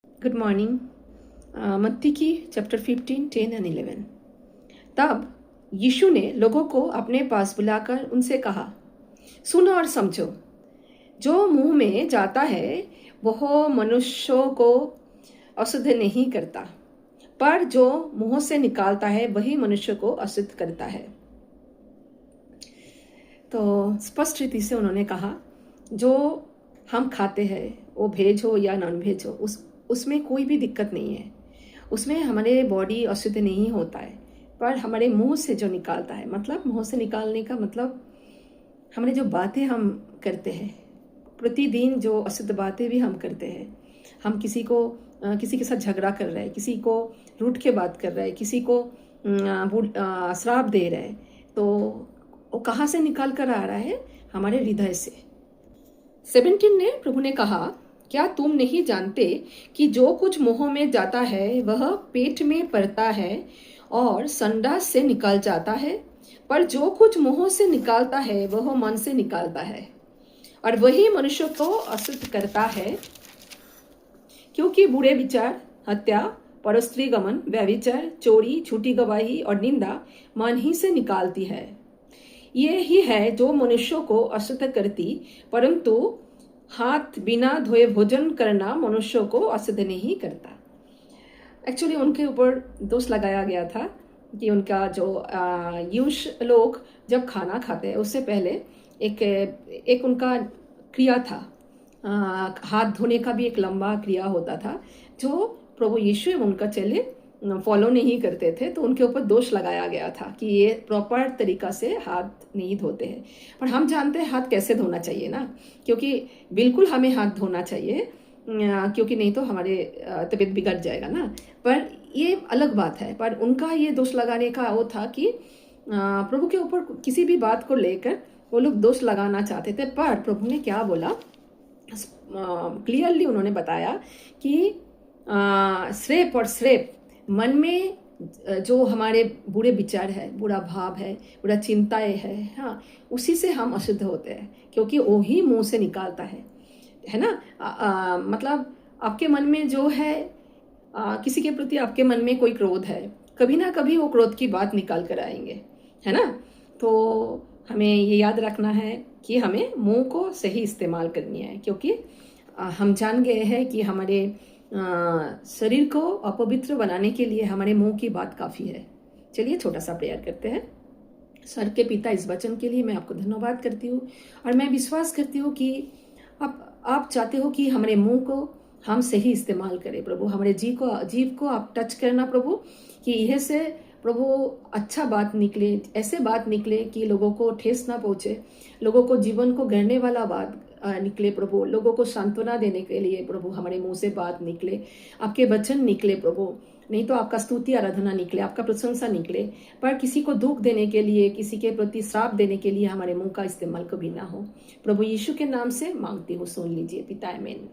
Good morning. मत्ती की chapter 15, 10 and 11। तब यीशु ने लोगों को अपने पास बुलाकर उनसे कहा, सुनो और समझो। जो मुंह में जाता है वह मनुष्यों को अशुद्ध नहीं करता, पर जो मुंह से निकालता है वही मनुष्य को अशुद्ध करता है। तो स्पष्ट रीति से उन्होंने कहा, जो हम खाते हैं वो वेज हो या नॉन वेज हो, उसमें कोई भी दिक्कत नहीं है। उसमें हमारे बॉडी अशुद्ध नहीं होता है, पर हमारे मुंह से जो निकालता है, मतलब मुंह से निकालने का मतलब हमारे जो बातें हम करते हैं प्रतिदिन, जो अशुद्ध बातें भी हम करते हैं। हम किसी के साथ झगड़ा कर रहे हैं, किसी को रूठ के बात कर रहे हैं, किसी को श्राप दे रहे हैं, तो वो कहाँ से निकाल कर आ रहा है? हमारे हृदय से। 17 ने प्रभु ने कहा, क्या तुम नहीं जानते कि जो कुछ मुंह में जाता है वह पेट में पड़ता है और संडास से निकल जाता है, पर जो कुछ मुंह से निकालता है वह मन से निकालता है, और वही मनुष्य को अशुद्ध करता है। क्योंकि बुरे विचार, हत्या, परस्त्री गमन, व्यभिचार, चोरी, झूठी गवाही और निंदा मन ही से निकालती है। ये ही है जो मनुष्यों को अशुद्ध करती, परंतु हाथ बिना धोए भोजन करना मनुष्यों को अशुद्ध नहीं करता। एक्चुअली उनके ऊपर दोष लगाया गया था कि उनका जो यूश लोग जब खाना खाते हैं उससे पहले एक उनका क्रिया था। हाथ धोने का भी एक लंबा क्रिया होता था, जो प्रभु यीशु एवं उनका चेले फॉलो नहीं करते थे, तो उनके ऊपर दोष लगाया गया था कि ये प्रॉपर तरीका से हाथ नहीं धोते हैं। पर हम जानते हैं हाथ कैसे धोना चाहिए ना, क्योंकि बिल्कुल हमें हाथ धोना चाहिए, क्योंकि नहीं तो हमारे तबीयत बिगड़ जाएगा ना। पर ये अलग बात है। पर उनका ये दोष लगाने का वो था कि प्रभु के ऊपर किसी भी बात को लेकर वो लोग दोष लगाना चाहते थे। पर प्रभु ने क्या बोला, क्लियरली उन्होंने बताया कि श्रेप और श्रेप मन में जो हमारे बुरे विचार है, बुरा भाव है, बुरा चिंताएं है, हाँ, उसी से हम अशुद्ध होते हैं, क्योंकि वो ही मुंह से निकालता है ना। मतलब आपके मन में जो है, किसी के प्रति आपके मन में कोई क्रोध है, कभी ना कभी वो क्रोध की बात निकाल कर आएंगे, है ना। तो हमें ये याद रखना है कि हमें मुंह को सही इस्तेमाल करनी है, क्योंकि हम जान गए हैं कि हमारे शरीर को अपवित्र बनाने के लिए हमारे मुंह की बात काफ़ी है। चलिए छोटा सा प्रेयर करते हैं। सर के पिता, इस वचन के लिए मैं आपको धन्यवाद करती हूँ, और मैं विश्वास करती हूँ कि आप चाहते हो कि हमारे मुंह को हम सही इस्तेमाल करें। प्रभु, हमारे जीव को आप टच करना प्रभु, कि यह से प्रभु अच्छा बात निकले, ऐसे बात निकले कि लोगों को ठेस ना पहुँचे, लोगों को जीवन को गढ़ने वाला बात निकले प्रभु, लोगों को सांत्वना देने के लिए प्रभु हमारे मुंह से बात निकले, आपके वचन निकले प्रभु, नहीं तो आपका स्तुति आराधना निकले, आपका प्रशंसा निकले। पर किसी को दुख देने के लिए, किसी के प्रति श्राप देने के लिए हमारे मुंह का इस्तेमाल कभी ना हो। प्रभु यीशु के नाम से मांगती हूँ, सुन लीजिए पिता, आमीन।